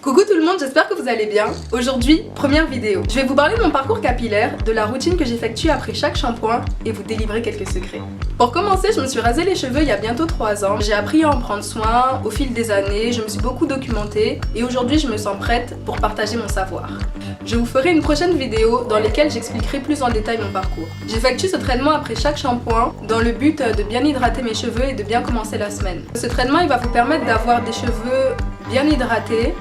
Coucou tout le monde, j'espère que vous allez bien. Aujourd'hui, première vidéo. Je vais vous parler de mon parcours capillaire, de la routine que j'effectue après chaque shampoing et vous délivrer quelques secrets. Pour commencer, je me suis rasé les cheveux il y a bientôt 3 ans. J'ai appris à en prendre soin au fil des années, je me suis beaucoup documentée et aujourd'hui je me sens prête pour partager mon savoir. Je vous ferai une prochaine vidéo dans laquelle j'expliquerai plus en détail mon parcours. J'effectue ce traitement après chaque shampoing dans le but de bien hydrater mes cheveux et de bien commencer la semaine. Ce traitement il va vous permettre d'avoir des cheveux bien hydratés,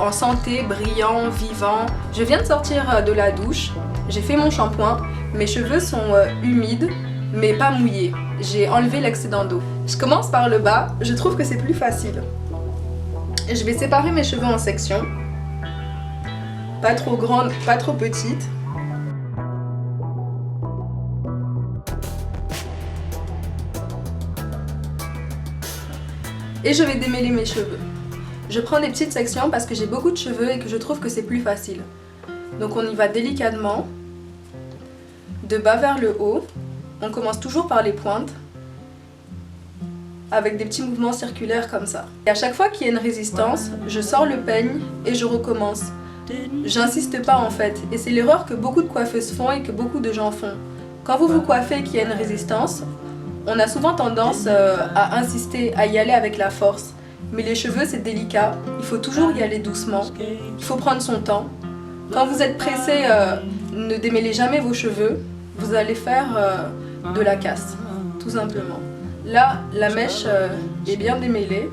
en santé, brillants, vivants. Je viens de sortir de la douche, j'ai fait mon shampoing, mes cheveux sont humides mais pas mouillés. J'ai enlevé l'excédent d'eau. Je commence par le bas, je trouve que c'est plus facile. Je vais séparer mes cheveux en sections, pas trop grandes, pas trop petites. Et je vais démêler mes cheveux. Je prends des petites sections parce que j'ai beaucoup de cheveux et que je trouve que c'est plus facile. Donc on y va délicatement, de bas vers le haut. On commence toujours par les pointes, avec des petits mouvements circulaires comme ça. Et à chaque fois qu'il y a une résistance, je sors le peigne et je recommence. J'insiste pas en fait, et c'est l'erreur que beaucoup de coiffeuses font et que beaucoup de gens font. Quand vous vous coiffez et qu'il y a une résistance, on a souvent tendance à insister, à y aller avec la force. Mais les cheveux c'est délicat, il faut toujours y aller doucement, il faut prendre son temps. Quand vous êtes pressé, ne démêlez jamais vos cheveux, vous allez faire de la casse, tout simplement. Là, la mèche est bien démêlée,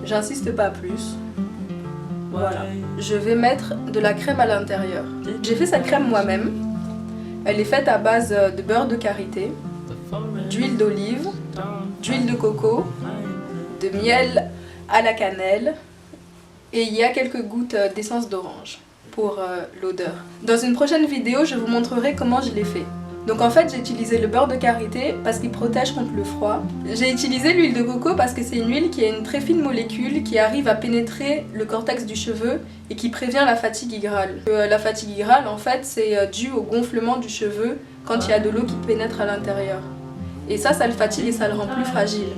j'insiste pas plus. Voilà, je vais mettre de la crème à l'intérieur. J'ai fait cette crème moi-même, elle est faite à base de beurre de karité, d'huile d'olive, d'huile de coco, de miel à la cannelle et il y a quelques gouttes d'essence d'orange pour l'odeur. Dans une prochaine vidéo, je vous montrerai comment je l'ai fait. Donc en fait, j'ai utilisé le beurre de karité parce qu'il protège contre le froid. J'ai utilisé l'huile de coco parce que c'est une huile qui a une très fine molécule qui arrive à pénétrer le cortex du cheveu et qui prévient la fatigue hygrale. La fatigue hygrale, en fait, c'est dû au gonflement du cheveu quand il y a de l'eau qui pénètre à l'intérieur. Et ça le fatigue et ça le rend plus fragile.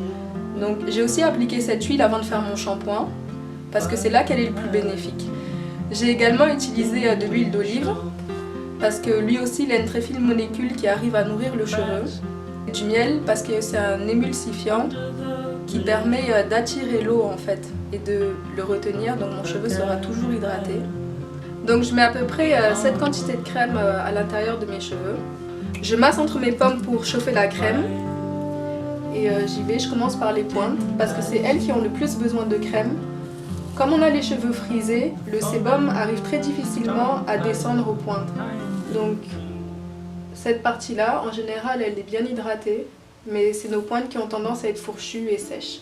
Donc j'ai aussi appliqué cette huile avant de faire mon shampoing parce que c'est là qu'elle est le plus bénéfique. J'ai également utilisé de l'huile d'olive parce que lui aussi il a une très fine molécule qui arrive à nourrir le cheveu. Et du miel parce que c'est un émulsifiant qui permet d'attirer l'eau en fait et de le retenir, donc mon cheveu sera toujours hydraté. Donc je mets à peu près cette quantité de crème à l'intérieur de mes cheveux. Je masse entre mes pommes pour chauffer la crème. Et j'y vais, je commence par les pointes parce que c'est elles qui ont le plus besoin de crème. Comme on a les cheveux frisés, le sébum arrive très difficilement à descendre aux pointes. Donc cette partie-là, en général, elle est bien hydratée, mais c'est nos pointes qui ont tendance à être fourchues et sèches.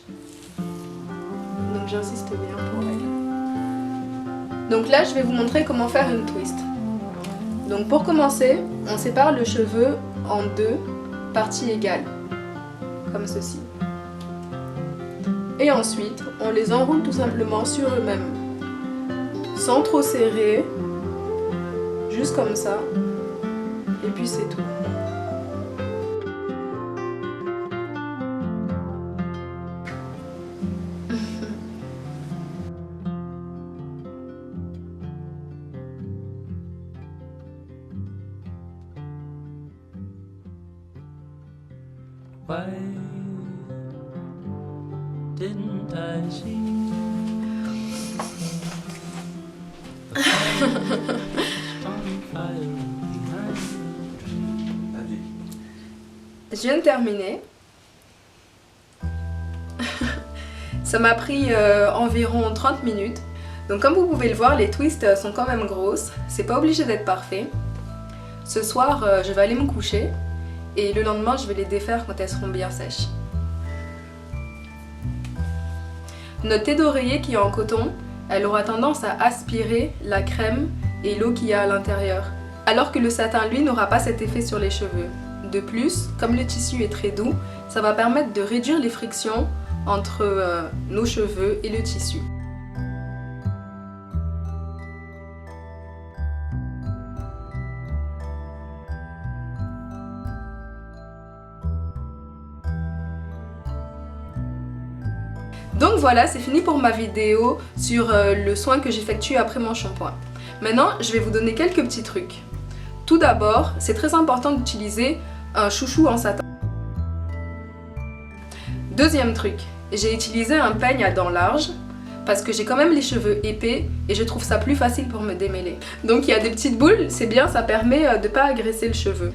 Donc j'insiste bien pour elles. Donc là, je vais vous montrer comment faire une twist. Donc pour commencer, on sépare le cheveu en 2 parties égales. Comme ceci. Et ensuite, on les enroule tout simplement sur eux-mêmes, sans trop serrer, juste comme ça, et puis c'est tout. Why didn't I see? Je viens de terminer. Ça m'a pris environ 30 minutes. Donc comme vous pouvez le voir, les twists sont quand même grosses. C'est pas obligé d'être parfait. Ce soir, je vais aller me coucher. Et le lendemain, je vais les défaire quand elles seront bien sèches. Notre thé d'oreiller qui est en coton, elle aura tendance à aspirer la crème et l'eau qu'il y a à l'intérieur. Alors que le satin, lui, n'aura pas cet effet sur les cheveux. De plus, comme le tissu est très doux, ça va permettre de réduire les frictions entre nos cheveux et le tissu. Donc voilà, c'est fini pour ma vidéo sur le soin que j'effectue après mon shampoing. Maintenant, je vais vous donner quelques petits trucs. Tout d'abord, c'est très important d'utiliser un chouchou en satin. Deuxième truc, j'ai utilisé un peigne à dents larges parce que j'ai quand même les cheveux épais et je trouve ça plus facile pour me démêler. Donc il y a des petites boules, c'est bien, ça permet de ne pas agresser le cheveu.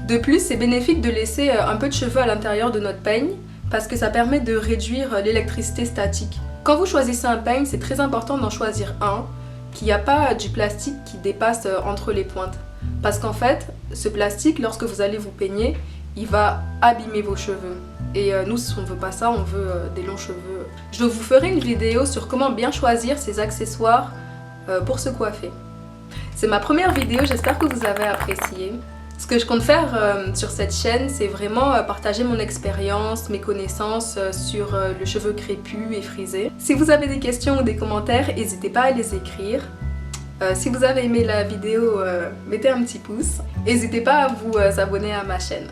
De plus, c'est bénéfique de laisser un peu de cheveux à l'intérieur de notre peigne parce que ça permet de réduire l'électricité statique. Quand vous choisissez un peigne, c'est très important d'en choisir un qui n'a pas du plastique qui dépasse entre les pointes. Parce qu'en fait, ce plastique, lorsque vous allez vous peigner, il va abîmer vos cheveux. Et nous, on ne veut pas ça, on veut des longs cheveux. Je vous ferai une vidéo sur comment bien choisir ces accessoires pour se coiffer. C'est ma première vidéo, j'espère que vous avez apprécié. Ce que je compte faire sur cette chaîne, c'est vraiment partager mon expérience, mes connaissances sur le cheveu crépus et frisé. Si vous avez des questions ou des commentaires, n'hésitez pas à les écrire. Si vous avez aimé la vidéo, mettez un petit pouce. N'hésitez pas à vous abonner à ma chaîne.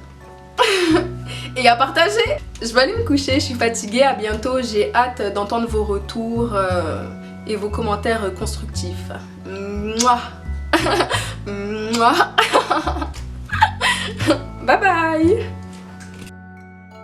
Et à partager. Je vais aller me coucher, je suis fatiguée, à bientôt, j'ai hâte d'entendre vos retours et vos commentaires constructifs. Mouah. Mouah. Bye bye.